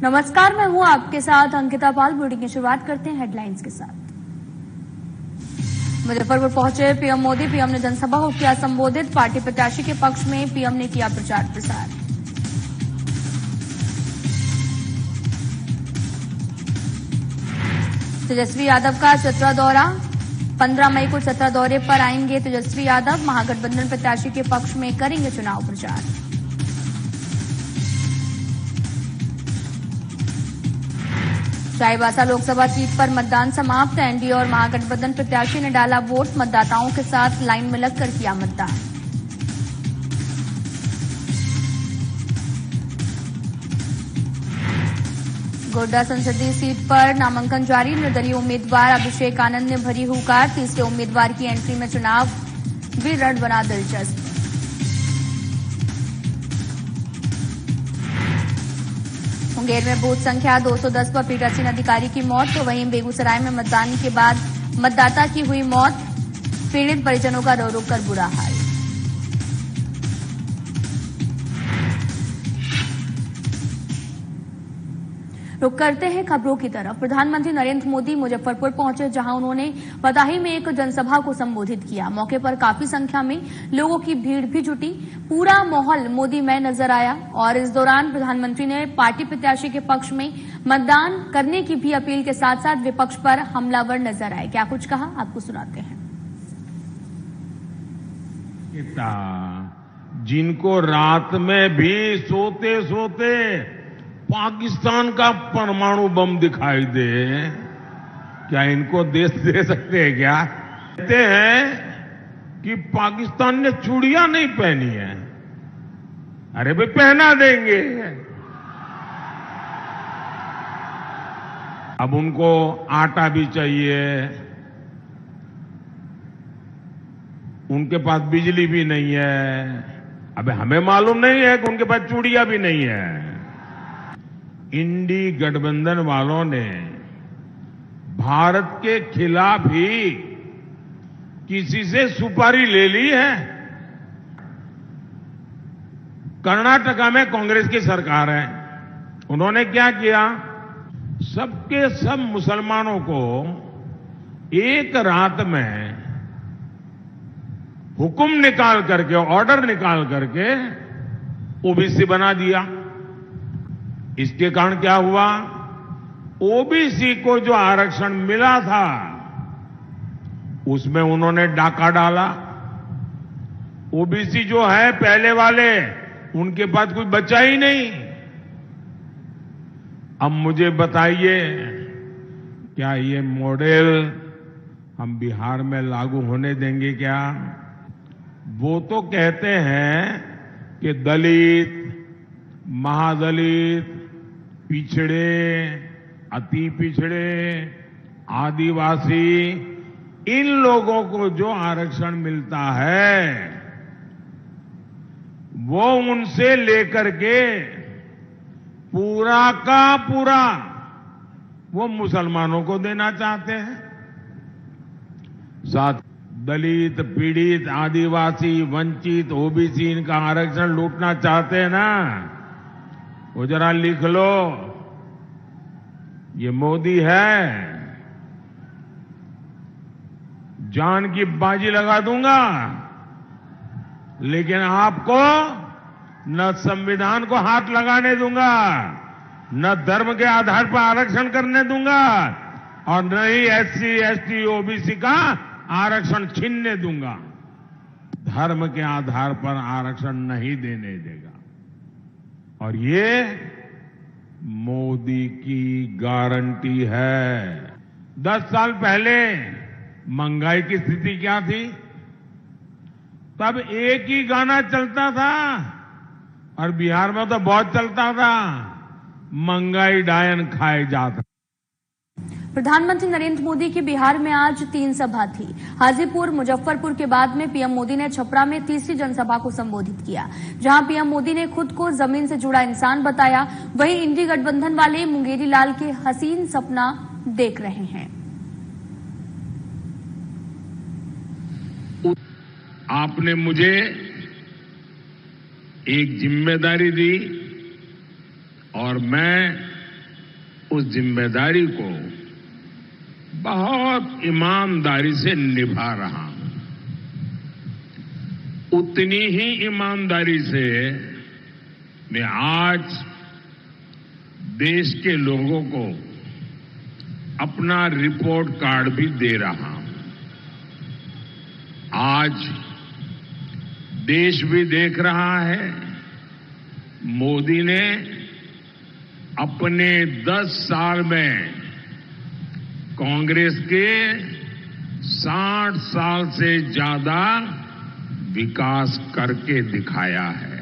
नमस्कार, मैं हूं आपके साथ अंकिता पाल। बुलेटिन की शुरुआत करते हैं हेडलाइंस के साथ। मुजफ्फरपुर पहुंचे पीएम मोदी। पीएम ने जनसभा को किया संबोधित। पार्टी प्रत्याशी के पक्ष में पीएम ने किया प्रचार प्रसार। तेजस्वी यादव का चतरा दौरा। 15 मई को चतरा दौरे पर आएंगे तेजस्वी यादव। महागठबंधन प्रत्याशी के पक्ष में करेंगे चुनाव प्रचार। चाईबासा लोकसभा सीट पर मतदान समाप्त। एनडीए और महागठबंधन प्रत्याशी ने डाला वोट। मतदाताओं के साथ लाइन में लगकर किया मतदान। गोड्डा संसदीय सीट पर नामांकन जारी। निर्दलीय उम्मीदवार अभिषेक आनंद ने भरी हुंकार। तीसरे उम्मीदवार की एंट्री में चुनाव भी रण बना दिलचस्प। मुंगेर में बूथ संख्या 210 पर पीठासीन अधिकारी की मौत। तो वहीं बेगूसराय में मतदान के बाद मतदाता की हुई मौत। पीड़ित परिजनों का रो रो कर बुरा हाल। रुक करते हैं खबरों की तरफ। प्रधानमंत्री नरेंद्र मोदी मुजफ्फरपुर पहुंचे, जहां उन्होंने बदायूं में एक जनसभा को संबोधित किया। मौके पर काफी संख्या में लोगों की भीड़ भी जुटी। पूरा माहौल मोदीमय नजर आया और इस दौरान प्रधानमंत्री ने पार्टी प्रत्याशी के पक्ष में मतदान करने की भी अपील के साथ साथ विपक्ष पर हमलावर नजर आए। क्या कुछ कहा, आपको सुनाते हैं। जिनको रात में भी सोते सोते पाकिस्तान का परमाणु बम दिखाई दे, क्या इनको देश दे सकते हैं? क्या कहते हैं कि पाकिस्तान ने चूड़ियां नहीं पहनी है। अरे भाई, पहना देंगे। अब उनको आटा भी चाहिए, उनके पास बिजली भी नहीं है। अब हमें मालूम नहीं है कि उनके पास चूड़ियां भी नहीं है। इंडी गठबंधन वालों ने भारत के खिलाफ ही किसी से सुपारी ले ली है। कर्नाटका में कांग्रेस की सरकार है। उन्होंने क्या किया? सबके सब मुसलमानों को एक रात में हुक्म निकाल करके, ऑर्डर निकाल करके ओबीसी बना दिया। इसके कारण क्या हुआ? ओबीसी को जो आरक्षण मिला था उसमें उन्होंने डाका डाला। ओबीसी जो है पहले वाले, उनके पास कुछ बचा ही नहीं। अब मुझे बताइए, क्या ये मॉडल हम बिहार में लागू होने देंगे क्या? वो तो कहते हैं कि दलित, महादलित, पिछड़े, अति पिछड़े, आदिवासी, इन लोगों को जो आरक्षण मिलता है वो उनसे लेकर के पूरा का पूरा वो मुसलमानों को देना चाहते हैं। साथ दलित, पीड़ित, आदिवासी, वंचित, ओबीसी, इनका आरक्षण लूटना चाहते हैं ना? वो जरा लिख लो, ये मोदी है, जान की बाजी लगा दूंगा, लेकिन आपको न संविधान को हाथ लगाने दूंगा, न धर्म के आधार पर आरक्षण करने दूंगा, और न ही एससी, एसटी, ओबीसी का आरक्षण छीनने दूंगा। धर्म के आधार पर आरक्षण नहीं देने देगा। और ये मोदी की गारंटी है। 10 साल पहले महंगाई की स्थिति क्या थी? तब एक ही गाना चलता था और बिहार में तो बहुत चलता था, महंगाई डायन खाए जाता। प्रधानमंत्री नरेंद्र मोदी की बिहार में आज 3 सभा थी। हाजीपुर, मुजफ्फरपुर के बाद में पीएम मोदी ने छपरा में तीसरी जनसभा को संबोधित किया, जहां पीएम मोदी ने खुद को जमीन से जुड़ा इंसान बताया। वहीं इंडी गठबंधन वाले मुंगेरी लाल के हसीन सपना देख रहे हैं। आपने मुझे एक जिम्मेदारी दी और मैं उस जिम्मेदारी को बहुत ईमानदारी से निभा रहा हूं। उतनी ही ईमानदारी से मैं आज देश के लोगों को अपना रिपोर्ट कार्ड भी दे रहा हूं। आज देश भी देख रहा है, मोदी ने अपने 10 साल में कांग्रेस के 60 साल से ज्यादा विकास करके दिखाया है।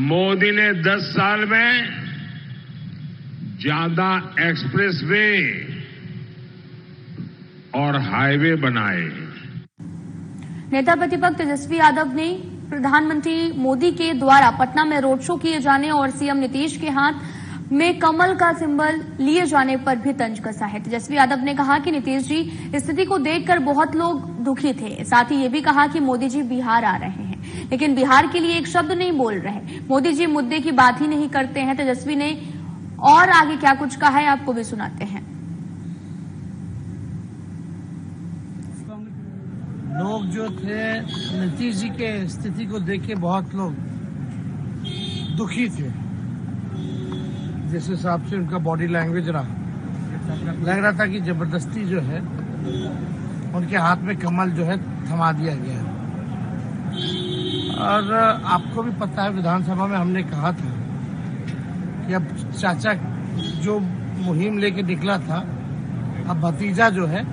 मोदी ने 10 साल में ज्यादा एक्सप्रेसवे और हाईवे बनाए। नेता प्रतिपक्ष तेजस्वी यादव ने प्रधानमंत्री मोदी के द्वारा पटना में रोड शो किए जाने और सीएम नीतीश के हाथ में कमल का सिंबल लिए जाने पर भी तंज कसा है। तेजस्वी यादव ने कहा कि नीतीश जी स्थिति को देखकर बहुत लोग दुखी थे। साथ ही ये भी कहा कि मोदी जी बिहार आ रहे हैं, लेकिन बिहार के लिए एक शब्द नहीं बोल रहे। मोदी जी मुद्दे की बात ही नहीं करते हैं। तेजस्वी ने और आगे क्या कुछ कहा है, आपको भी सुनाते हैं। लोग जो थे नीतीश जी के स्थिति को देख के बहुत लोग दुखी थे। जिस हिसाब से उनका बॉडी लैंग्वेज रहा, लग रहा था कि जबरदस्ती जो है उनके हाथ में कमल जो है थमा दिया गया। और आपको भी पता है, विधानसभा में हमने कहा था कि अब चाचा जो मुहिम लेके निकला था, अब भतीजा जो है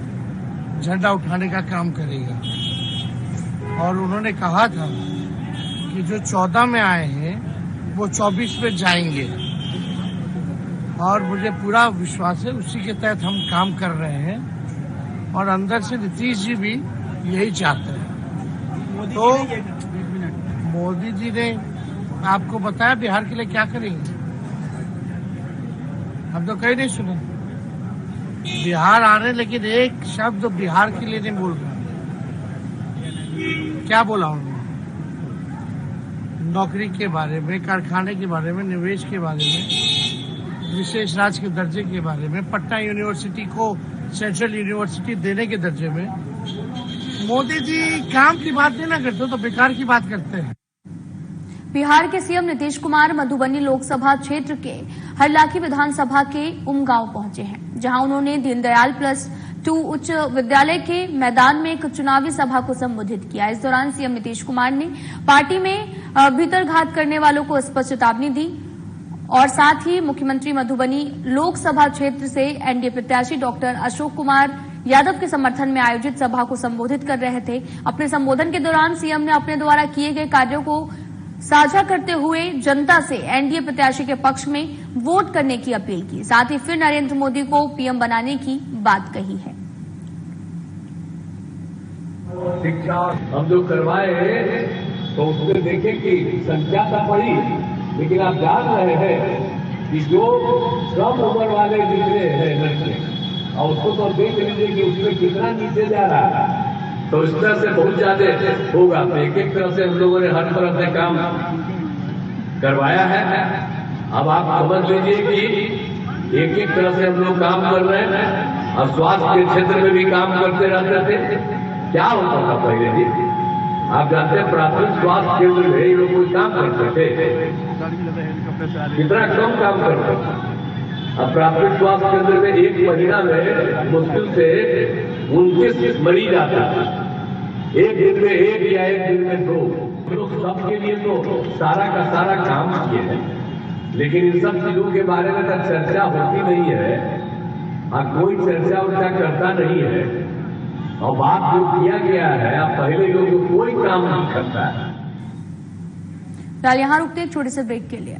झंडा उठाने का काम करेगा। और उन्होंने कहा था कि जो 14 में आए हैं वो 24 में जाएंगे। और मुझे पूरा विश्वास है उसी के तहत हम काम कर रहे हैं। और अंदर से नीतीश जी भी यही चाहते हैं। तो मोदी जी ने आपको बताया बिहार के लिए क्या करेंगे, हम तो कहीं नहीं सुने। बिहार आ रहे, लेकिन एक शब्द बिहार के लिए नहीं बोल रहा। क्या बोला उन्होंने? नौकरी के बारे में, कारखाने के बारे में, निवेश के बारे में, विशेष राज्य के दर्जे के बारे में, पटना यूनिवर्सिटी को सेंट्रल यूनिवर्सिटी देने के दर्जे में। मोदी जी काम की बात नहीं ना करते तो बेकार की बात करते हैं। बिहार के सीएम नीतीश कुमार मधुबनी लोकसभा क्षेत्र के हरलाखी विधानसभा के उमगांव पहुंचे हैं, जहां उन्होंने दीनदयाल +2 उच्च विद्यालय के मैदान में एक चुनावी सभा को संबोधित किया। इस दौरान सीएम नीतीश कुमार ने पार्टी में भीतरघात करने वालों को स्पष्ट चेतावनी दी और साथ ही मुख्यमंत्री मधुबनी लोकसभा क्षेत्र से एनडीए प्रत्याशी डॉक्टर अशोक कुमार यादव के समर्थन में आयोजित सभा को संबोधित कर रहे थे। अपने संबोधन के दौरान सीएम ने अपने द्वारा किए गए कार्यों को साझा करते हुए जनता से एनडीए प्रत्याशी के पक्ष में वोट करने की अपील की। साथ ही फिर नरेंद्र मोदी को पीएम बनाने की बात कही है। शिक्षा हम जो करवाए तो उसमें देखें कि संख्या तो बढ़ी, लेकिन आप जान रहे हैं कि जो कम उम्र वाले निकले हैं लड़के, और उसको तो देख लीजिए कि उसमें कितना नीचे जा रहा है। तो इस तरह से बहुत ज्यादा होगा। तो एक एक तरह से हम लोगों ने हर तरह से काम करवाया है। अब आप समझ लीजिए कि एक एक तरह से हम लोग काम कर रहे हैं। और स्वास्थ्य के क्षेत्र में भी काम करते रहते थे। क्या होता था पहले जी? आप जानते हैं प्राथमिक स्वास्थ्य केंद्र में ये लोग कोई काम करते थे, कितना कम काम करते थे। अब प्राथमिक स्वास्थ्य केंद्र में एक महीना में मुश्किल से 29 मरीज आता था। एक दिन में 1 या एक दिन में 2 लोग सबके लिए तो सारा का सारा काम किए हैं, लेकिन इन सब चीजों के बारे में तो चर्चा होती नहीं है और कोई चर्चा उर्चा करता नहीं है। और बात जो किया गया है, अब पहले लोग कोई काम नहीं करता है। फिलहाल यहाँ रुकते एक छोटे से ब्रेक के लिए।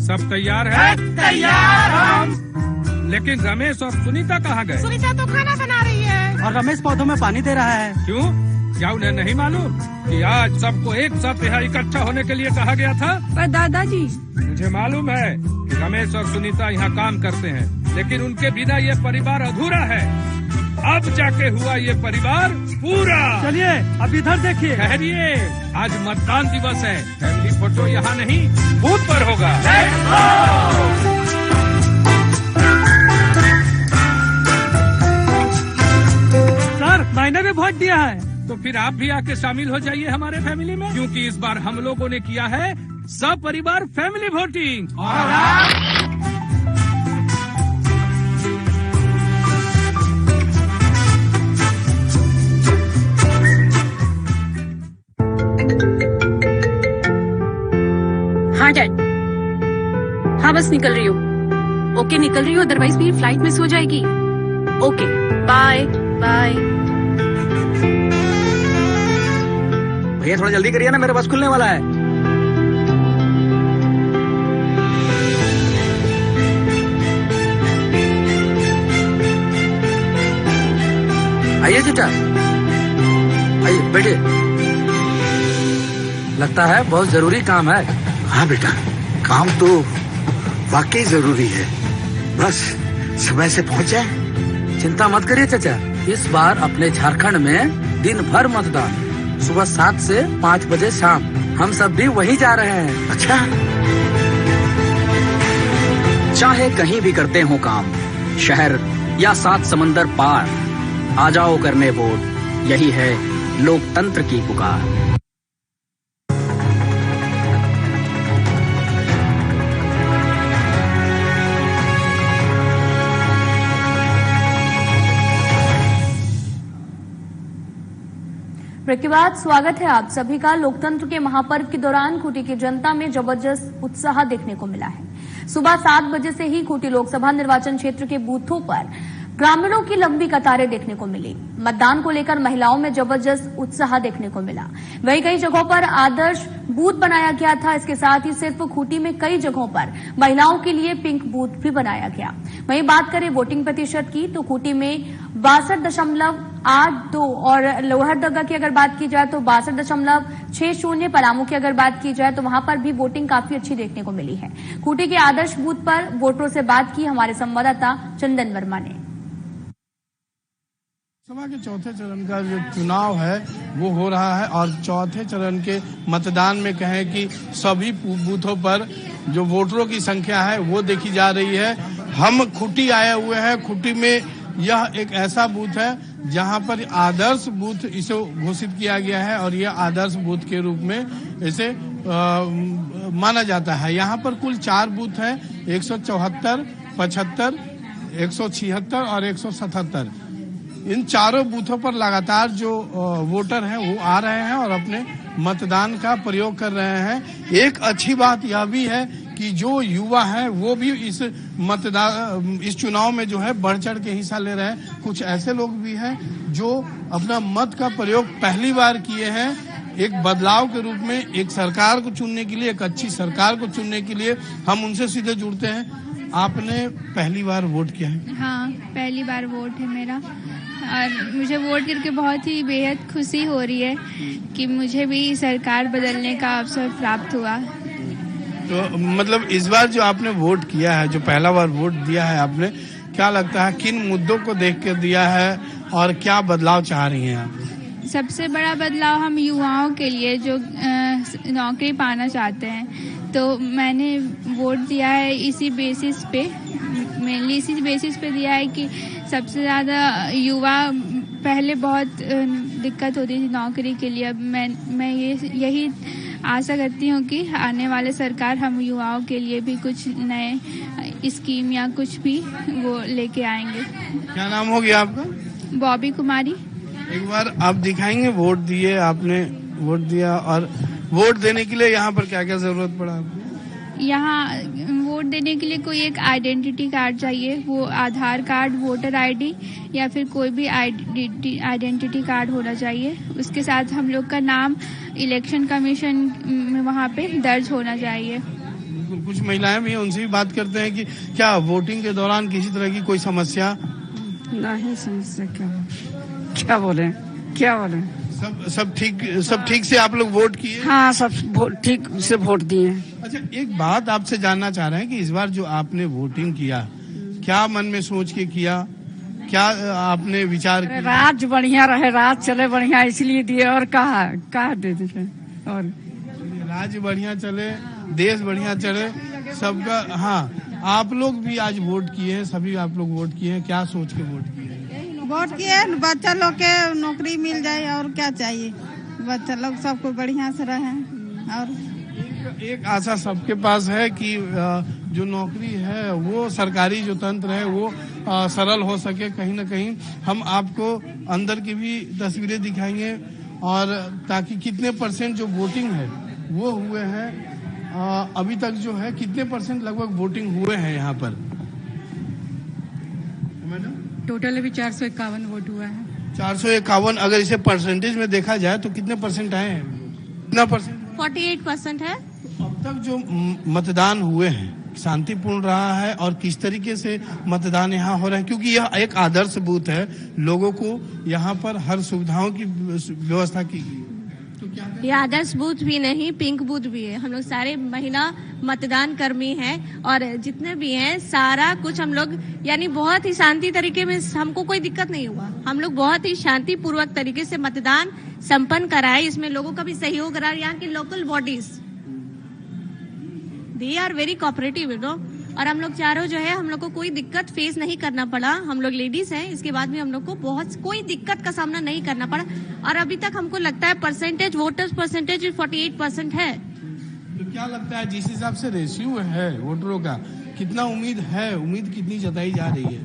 सब तैयार है? तैयार हम। लेकिन रमेश और सुनीता कहाँ गए? सुनीता तो खाना बना रही है और रमेश पौधों में पानी दे रहा है। क्यों? क्या उन्हें नहीं मालूम कि आज सबको एक साथ यहाँ इकट्ठा होने के लिए कहा गया था? पर दादाजी, मुझे मालूम है कि रमेश और सुनीता यहाँ काम करते हैं, लेकिन उनके बिना ये परिवार अधूरा है। अब जाके हुआ ये परिवार पूरा। चलिए अब इधर देखिए। ठहरिए, आज मतदान दिवस है। फैमिली फोटो यहाँ नहीं, बूथ पर होगा। सर, मैंने भी वोट दिया है। तो फिर आप भी आके शामिल हो जाइए हमारे फैमिली में, क्योंकि इस बार हम लोगों ने किया है सब परिवार फैमिली वोटिंग। और हाँ डैड, हाँ बस निकल रही हूँ। ओके निकल रही हूँ, अदरवाइज मेरी फ्लाइट मिस हो जाएगी। Okay bye bye. भैया थोड़ा जल्दी करिए ना, मेरा बस खुलने वाला है। आइए चाचा, आइए बैठिए। लगता है बहुत जरूरी काम है। हाँ बेटा, काम तो वाकई जरूरी है, बस समय से पहुंच जाए। चिंता मत करिए चाचा, इस बार अपने झारखंड में दिन भर मतदान, सुबह 7 से 5 बजे शाम। हम सब भी वहीं जा रहे हैं। अच्छा, चाहे कहीं भी करते हो काम, शहर या 7 समंदर पार, आ जाओ करने वोट। यही है लोकतंत्र की पुकार। ब्रेक के बाद स्वागत है आप सभी का। लोकतंत्र के महापर्व के दौरान खूंटी की जनता में जबरदस्त उत्साह देखने को मिला है। सुबह 7 बजे से ही खूंटी लोकसभा निर्वाचन क्षेत्र के बूथों पर ग्रामीणों की लंबी कतारें देखने को मिली। मतदान को लेकर महिलाओं में जबरदस्त उत्साह देखने को मिला। वहीं कई जगहों पर आदर्श बूथ बनाया गया था। इसके साथ ही सिर्फ खूंटी में कई जगहों पर महिलाओं के लिए पिंक बूथ भी बनाया गया। वहीं बात करें वोटिंग प्रतिशत की, तो खूंटी में 62.82 और लोहरदगा की अगर बात की जाए तो 62.60। पलामू की अगर बात की जाए तो वहां पर भी वोटिंग काफी अच्छी देखने को मिली है। खूंटी के आदर्श बूथ पर वोटरों से बात की हमारे संवाददाता चंदन वर्मा ने। लोकसभा के चौथे चरण का जो चुनाव है वो हो रहा है और चौथे चरण के मतदान में कहें कि सभी बूथों पर जो वोटरों की संख्या है वो देखी जा रही है। हम खूंटी आए हुए हैं। खूंटी में यह एक ऐसा बूथ है जहां पर आदर्श बूथ इसे घोषित किया गया है और यह आदर्श बूथ के रूप में इसे माना जाता है। यहाँ पर कुल 4 बूथ हैं, 174, 75, 176 और 177। इन चारों बूथों पर लगातार जो वोटर हैं वो आ रहे हैं और अपने मतदान का प्रयोग कर रहे हैं। एक अच्छी बात यह भी है कि जो युवा हैं वो भी इस चुनाव में जो है बढ़ चढ़ के हिस्सा ले रहे हैं। कुछ ऐसे लोग भी हैं जो अपना मत का प्रयोग पहली बार किए हैं। एक बदलाव के रूप में एक सरकार को चुनने के लिए, एक अच्छी सरकार को चुनने के लिए हम उनसे सीधे जुड़ते हैं। आपने पहली बार वोट किया है? हाँ, पहली बार वोट है मेरा और मुझे वोट करके बहुत ही बेहद खुशी हो रही है कि मुझे भी सरकार बदलने का अवसर प्राप्त हुआ। तो मतलब इस बार जो आपने वोट किया है, जो पहला बार वोट दिया है आपने, क्या लगता है किन मुद्दों को देख कर दिया है और क्या बदलाव चाह रही हैं आप? सबसे बड़ा बदलाव हम युवाओं के लिए जो नौकरी पाना चाहते हैं, तो मैंने वोट दिया है इसी बेसिस पे, मेनली इसी बेसिस पे दिया है कि सबसे ज़्यादा युवा पहले बहुत दिक्कत होती थी नौकरी के लिए। अब मैं यही आशा करती हूँ कि आने वाले सरकार हम युवाओं के लिए भी कुछ नए स्कीम या कुछ भी वो लेके आएंगे। क्या नाम हो गया आपका? बॉबी कुमारी। एक बार आप दिखाएंगे, वोट दिए आपने, वोट दिया, और वोट देने के लिए यहाँ पर क्या क्या जरूरत पड़ा आपको? यहाँ वोट देने के लिए कोई एक आइडेंटिटी कार्ड चाहिए, वो आधार कार्ड, वोटर आईडी या फिर कोई भी आइडेंटिटी कार्ड होना चाहिए। उसके साथ हम लोग का नाम इलेक्शन कमीशन में वहाँ पे दर्ज होना चाहिए। कुछ महिलाएं भी हैं, उनसे भी बात करते हैं कि क्या वोटिंग के दौरान किसी तरह की कोई समस्या? नहीं समस्या क्या बोले, क्या बोले? सब ठीक से आप लोग वोट किए? हाँ, सब ठीक से वोट दिए। अच्छा, एक बात आपसे जानना चाह रहे हैं कि इस बार जो आपने वोटिंग किया, क्या मन में सोच के किया, क्या आपने विचार किया? राज बढ़िया रहे, राज चले बढ़िया, इसलिए दिए। और कहा दे देते और राज्य बढ़िया चले, देश बढ़िया चले, सबका। हाँ, आप लोग भी आज वोट किए हैं, सभी आप लोग वोट किए हैं, क्या सोच के वोट किए? वोट किए बच्चा लोग के नौकरी मिल जाए, और क्या चाहिए, बच्चा लोग सबको बढ़िया से रहे। और एक आशा सबके पास है कि जो नौकरी है वो सरकारी जो तंत्र है वो सरल हो सके। कहीं ना कहीं हम आपको अंदर की भी तस्वीरें दिखाएंगे, और ताकि कितने % जो वोटिंग है वो हुए हैं अभी तक, जो है कितने % लगभग वोटिंग हुए हैं यहाँ पर? मैडम, टोटल अभी 451 वोट हुआ है। 451। अगर इसे परसेंटेज में देखा जाए तो कितने % आए हैं? कितना %? 48% है। अब तक जो मतदान हुए हैं शांतिपूर्ण रहा है, और किस तरीके से मतदान यहाँ हो रहा है, क्योंकि यह एक आदर्श बूथ है, लोगों को यहाँ पर हर सुविधाओं की व्यवस्था की गई। तो क्या ये आदर्श बूथ भी नहीं, पिंक बूथ भी है। हम लोग सारे महिला मतदान कर्मी हैं, और जितने भी हैं सारा कुछ हम लोग यानी बहुत ही शांति तरीके में, हमको कोई दिक्कत नहीं हुआ। हम लोग बहुत ही शांति पूर्वक तरीके से मतदान संपन्न कराए। इसमें लोगों का भी सहयोग रहा। यहाँ की local bodies they are very cooperative, you know. और हम लोग चारों जो है, हम लोग को कोई दिक्कत फेस नहीं करना पड़ा। हम लोग लेडीज हैं, इसके बाद भी हम लोग को बहुत कोई दिक्कत का सामना नहीं करना पड़ा। और अभी तक हमको लगता है परसेंटेज, वोटर्स परसेंटेज 48% है। तो क्या लगता है जिस हिसाब से रेशियो है वोटरों का, कितना उम्मीद कितनी जताई जा रही है?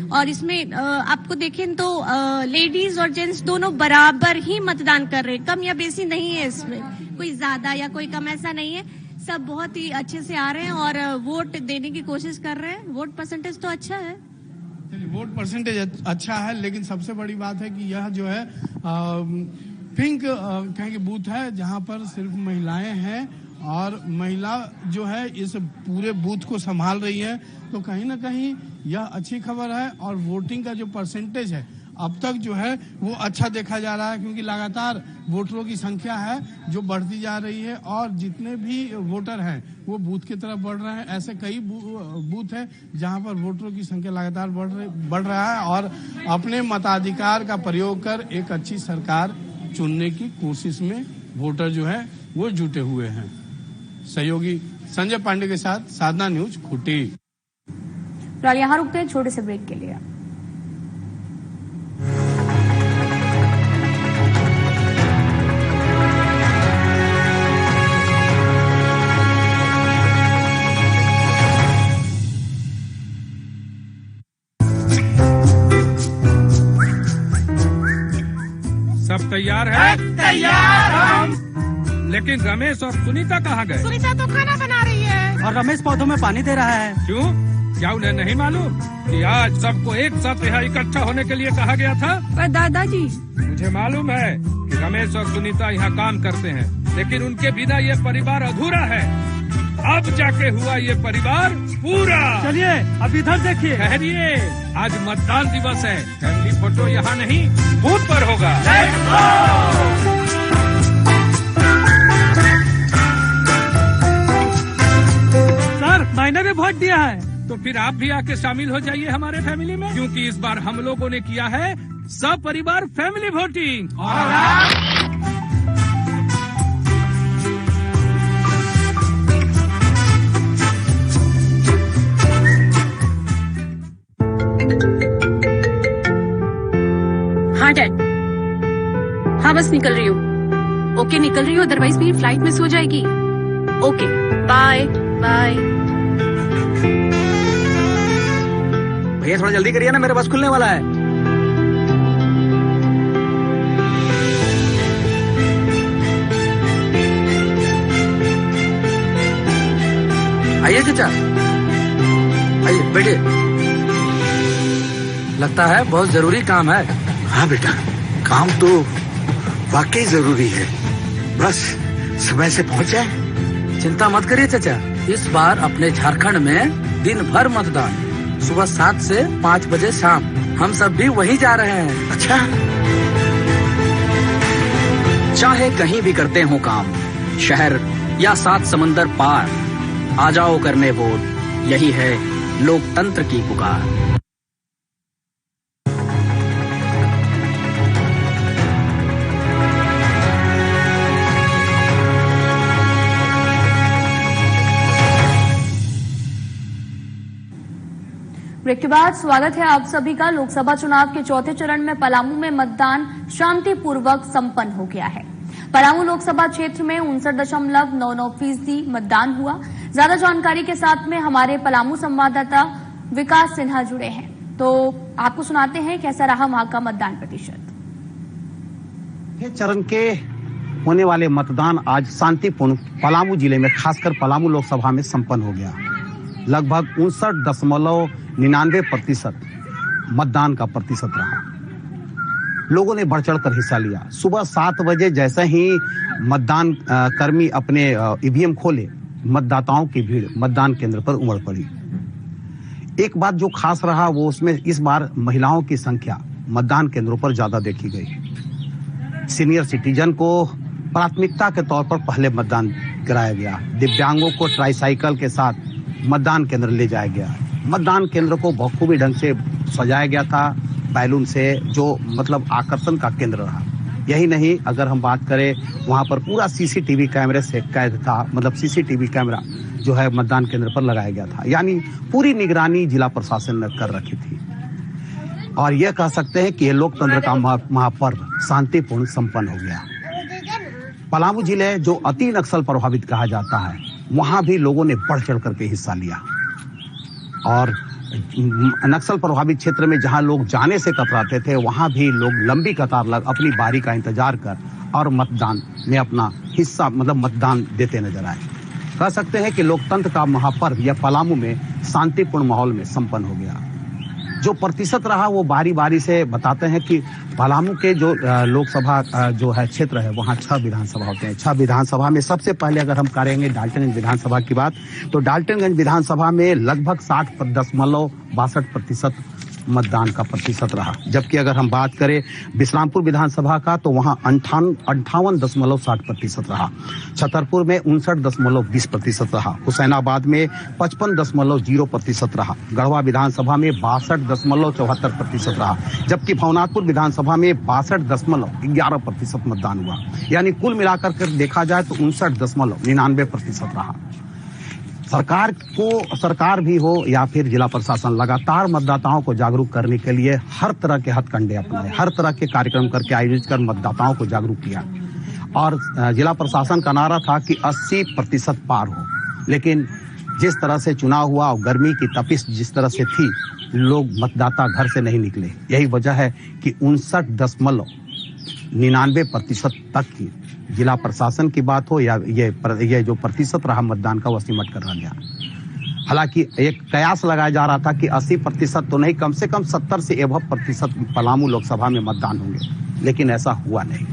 और इसमें आपको देखें तो लेडीज और जेंट्स दोनों बराबर ही मतदान कर रहे हैं। कम या बेसी नहीं है इसमें, कोई ज्यादा या कोई कम ऐसा नहीं है। सब बहुत ही अच्छे से आ रहे हैं और वोट देने की कोशिश कर रहे हैं। वोट परसेंटेज तो अच्छा है। वोट परसेंटेज अच्छा है, लेकिन सबसे बड़ी बात है कि यह जो है पिंक कहेंगे बूथ है, जहां पर सिर्फ महिलाएं हैं, और महिला जो है इस पूरे बूथ को संभाल रही है। तो कहीं ना कहीं यह अच्छी खबर है। और वोटिंग का जो परसेंटेज है अब तक जो है वो अच्छा देखा जा रहा है, क्योंकि लगातार वोटरों की संख्या है जो बढ़ती जा रही है, और जितने भी वोटर हैं वो बूथ की तरफ बढ़ रहे हैं। ऐसे कई बूथ है जहां पर वोटरों की संख्या लगातार बढ़ रहा है, और अपने मताधिकार का प्रयोग कर एक अच्छी सरकार चुनने की कोशिश में वोटर जो है वो जुटे हुए हैं। सहयोगी संजय पांडे के साथ साधना न्यूज, खूंटी। फिलहाल यहाँ रुकते हैं छोटे से ब्रेक के लिए। सब तैयार है? तैयार हम। लेकिन रमेश और सुनीता कहाँ गए? सुनीता तो खाना बना रही है और रमेश पौधों में पानी दे रहा है। क्यों? क्या उन्हें नहीं मालूम कि आज सबको एक साथ यहाँ इकट्ठा होने के लिए कहा गया था? पर दादाजी, मुझे मालूम है कि रमेश और सुनीता यहाँ काम करते हैं, लेकिन उनके बिना ये परिवार अधूरा है। अब जाके हुआ ये परिवार पूरा। चलिए अब इधर देखिए। ठहरिए, आज मतदान दिवस है। फैमिली फोटो यहाँ नहीं, बूथ पर होगा। सर, मैंने भी वोट दिया है। तो फिर आप भी आके शामिल हो जाइए हमारे फैमिली में, क्योंकि इस बार हम लोगों ने किया है सब परिवार फैमिली वोटिंग। और हाँ डैड, हाँ बस निकल रही हूँ। ओके निकल रही हूँ, अदरवाइज मेरी फ्लाइट मिस हो जाएगी। Okay bye bye. भैया थोड़ा जल्दी करिए ना, मेरा बस खुलने वाला है। आइए चाचा, आइए बैठिए। लगता है बहुत जरूरी काम है। हाँ बेटा, काम तो वाकई जरूरी है, बस समय से पहुंच जाए। चिंता मत करिए चाचा, इस बार अपने झारखंड में दिन भर मतदान, सुबह 7 से 5 बजे शाम। हम सब भी वहीं जा रहे हैं। अच्छा, चाहे कहीं भी करते हो काम, शहर या 7 समंदर पार, आ जाओ करने वोट, यही है लोकतंत्र की पुकार। ब्रेक के बाद स्वागत है आप सभी का। लोकसभा चुनाव के चौथे चरण में पलामू में मतदान शांतिपूर्वक संपन्न हो गया है। पलामू लोकसभा क्षेत्र में 59.99% मतदान हुआ। ज्यादा जानकारी के साथ में हमारे पलामू संवाददाता विकास सिन्हा जुड़े हैं, तो आपको सुनाते हैं कैसा रहा वहां का मतदान प्रतिशत। चरण के होने वाले मतदान आज शांतिपूर्ण पलामू जिले में खासकर पलामू लोकसभा में संपन्न हो गया। लगभग 59.99% मतदान का प्रतिशत रहा। लोगों ने बढ़ चढ़कर हिस्सा लिया। सुबह 7 बजे जैसे ही मतदान कर्मी अपने ईवीएम खोले, मतदाताओं की भीड़ मतदान केंद्र पर उमड़ पड़ी। एक बात जो खास रहा वो उसमें इस बार महिलाओं की संख्या मतदान केंद्रों पर ज्यादा देखी गई। सीनियर सिटीजन को प्राथमिकता के तौर पर पहले मतदान कराया गया। दिव्यांगों को ट्राईसाइकिल के साथ मतदान केंद्र ले जाया गया। मतदान केंद्र को बखूबी ढंग से सजाया गया था बैलून से, जो मतलब आकर्षण का केंद्र रहा। यही नहीं, अगर हम बात करें वहां पर पूरा सीसीटीवी कैमरे से कैद था, मतलब सीसीटीवी कैमरा जो है मतदान केंद्र पर लगाया गया था। यानी पूरी निगरानी जिला प्रशासन ने कर रखी थी और यह कह सकते हैं कि यह लोकतंत्र का महापर्व शांतिपूर्ण संपन्न हो गया। पलामू जिले जो अति नक्सल प्रभावित कहा जाता है, वहां भी लोगों ने बढ़ चढ़ करके हिस्सा लिया और नक्सल प्रभावित क्षेत्र में जहां लोग जाने से कतराते थे, वहां भी लोग लंबी कतार लग अपनी बारी का इंतजार कर और मतदान में अपना हिस्सा मतलब मतदान देते नजर आए। कह सकते हैं कि लोकतंत्र का महापर्व यह पलामू में शांतिपूर्ण माहौल में संपन्न हो गया। जो प्रतिशत रहा वो बारी बारी से बताते हैं कि पलामू के जो लोकसभा जो है क्षेत्र है, वहाँ 6 विधानसभा होते हैं। 6 विधानसभा में सबसे पहले अगर हम करेंगे डाल्टनगंज विधानसभा की बात, तो डाल्टनगंज विधानसभा में लगभग 60.62% मतदान का प्रतिशत रहा। जबकि अगर हम बात करें बिस्लामपुर विधानसभा का, तो वहाँ 58.60% रहा। छतरपुर में 59.20% रहा। हुसैनाबाद में 55.0% रहा। गढ़वा विधानसभा में 62.74% रहा। जबकि भवनाथपुर विधानसभा में 62.11% मतदान हुआ। यानी कुल मिलाकर देखा जाए तो 59.99% रहा। सरकार भी हो या फिर जिला प्रशासन लगातार मतदाताओं को जागरूक करने के लिए हर तरह के हथकंडे अपनाए, हर तरह के कार्यक्रम करके आयोजित कर मतदाताओं को जागरूक किया। और जिला प्रशासन का नारा था कि 80% पार हो। लेकिन जिस तरह से चुनाव हुआ और गर्मी की तपिश जिस तरह से थी, लोग मतदाता घर से नहीं निकले। यही वजह है कि 59.99% तक की जिला प्रशासन की बात हो या ये जो प्रतिशत रहा मतदान का, वो सिमट कर रह गया। हालांकि एक कयास लगाया जा रहा था कि 80% तो नहीं, कम से कम 70 से एवं प्रतिशत पलामू लोकसभा में मतदान होंगे, लेकिन ऐसा हुआ नहीं।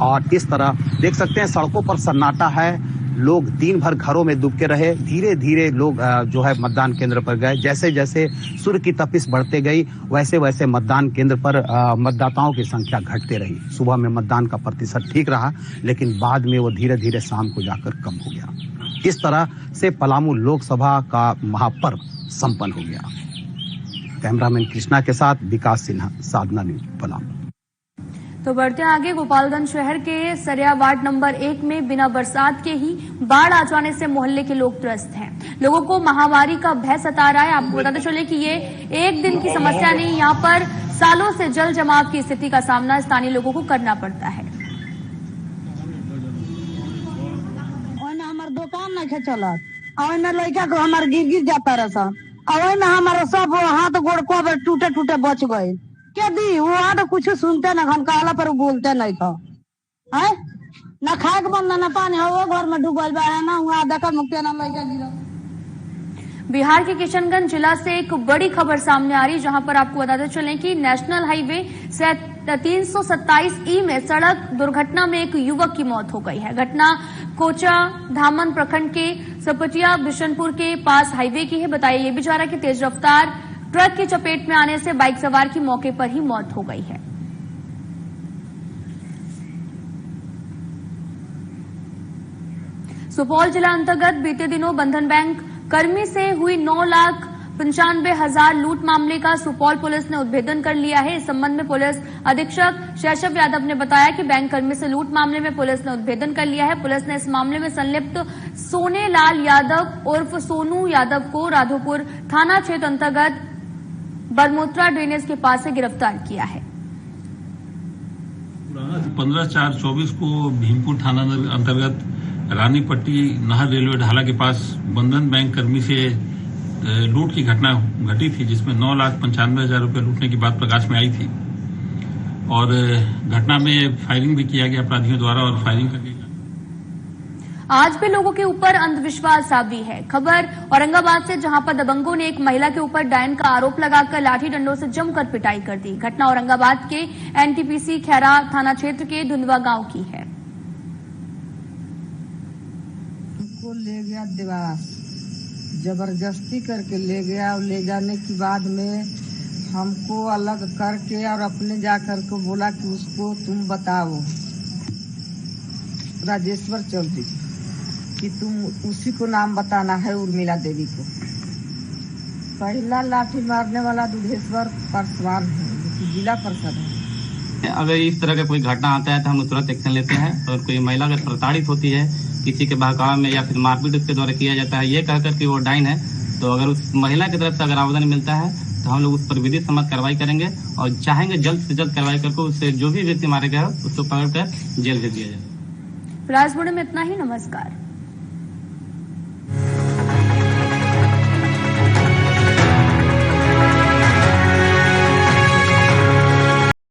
और इस तरह देख सकते हैं सड़कों पर सन्नाटा है। लोग दिन भर घरों में डूब के रहे। धीरे धीरे लोग जो है मतदान केंद्र पर गए। जैसे जैसे सूर्य की तपिश बढ़ते गई, वैसे वैसे मतदान केंद्र पर मतदाताओं की संख्या घटते रही। सुबह में मतदान का प्रतिशत ठीक रहा, लेकिन बाद में वो धीरे धीरे शाम को जाकर कम हो गया। इस तरह से पलामू लोकसभा का महापर्व संपन्न हो गया। कैमरामैन कृष्णा के साथ विकास सिन्हा, साधना न्यूज, पलामू। तो बढ़ते आगे, गोपालगंज शहर के सरिया वार्ड नंबर 1 में बिना बरसात के ही बाढ़ आ जाने से मोहल्ले के लोग त्रस्त हैं। लोगों को महामारी का भय सता रहा है। आपको बताते चले कि ये एक दिन की समस्या नहीं, यहाँ पर सालों से जल जमाव की स्थिति का सामना स्थानीय लोगों को करना पड़ता है। हमार दुकान नहीं चलत, में लड़का को हमार गिर जाता रहा, में हमारा सब हाथ गोड़ को टूटे टूटे बच गए। क्या दी वो तो कुछ सुनते न, हम कहला पर बोलते नहीं था। है न खाए के बंद न पानी हो, वो घर में डूबल बा है ना, वहाँ देखा मुक्ति न लड़का गिरा। बिहार के किशनगंज जिला से एक बड़ी खबर सामने आ रही, जहां पर आपको बताते चलें कि नेशनल हाईवे 327E में सड़क दुर्घटना में एक युवक की मौत हो गई है। घटना कोचा धामन प्रखंड के सपटिया बिशनपुर के पास हाईवे की है। बताया ये भी जा रहा है कि तेज रफ्तार ट्रक की चपेट में आने से बाइक सवार की मौके पर ही मौत हो गई है। सुपौल जिला अंतर्गत बीते दिनों बंधन बैंक कर्मी से हुई 9,95,000 लूट मामले का सुपौल पुलिस ने उद्भेदन कर लिया है। इस संबंध में पुलिस अधीक्षक शैशव यादव ने बताया कि बैंक कर्मी से लूट मामले में पुलिस ने उद्भेदन कर लिया है। पुलिस ने इस मामले में संलिप्त सोनेलाल यादव उर्फ सोनू यादव को राधोपुर थाना क्षेत्र अंतर्गत बरमोत्रा ड्रेनेज के पास से गिरफ्तार किया है। 15/4/24 को भीमपुर थाना अंतर्गत रानीपट्टी नहर रेलवे ढाला के पास बंधन बैंक कर्मी से लूट की घटना घटी थी, जिसमें 9,95,000 रुपये लूटने की बात प्रकाश में आई थी और घटना में फायरिंग भी किया गया अपराधियों द्वारा और फायरिंग करके आज भी लोगों के ऊपर अंधविश्वास हावी है। खबर औरंगाबाद से, जहां पर दबंगों ने एक महिला के ऊपर डायन का आरोप लगाकर लाठी डंडों से जमकर पिटाई कर दी। घटना औरंगाबाद के एनटीपीसी खैरा थाना क्षेत्र के धुंधवा गांव की है। उनको ले गया देवास, जबरदस्ती करके ले गया और ले जाने के बाद में हमको अलग करके और अपने जाकर को बोला कि उसको तुम बताओ, राजेश्वर चौधरी, कि तुम उसी को नाम बताना है, उर्मिला देवी को। पहला लाठी मारने वाला दुधेश्वर पासवान है, जो जिला परिषद है। अगर इस तरह का कोई घटना आता है तो हम तुरंत एक्शन लेते हैं और कोई महिला अगर प्रताड़ित होती है किसी के बहकावे में या फिर मारपीट उसके द्वारा किया जाता है ये कहकर कि वो डाइन है, तो अगर उस महिला की तरफ से अगर आवेदन मिलता है तो हम लोग उस पर विधि सम्मत कार्रवाई करेंगे और चाहेंगे जल्द से जल्द कार्रवाई करके उससे जो भी व्यक्ति मारे गए उसको पकड़कर जेल भेज दिया जाए। फिलहाल में इतना ही। नमस्कार।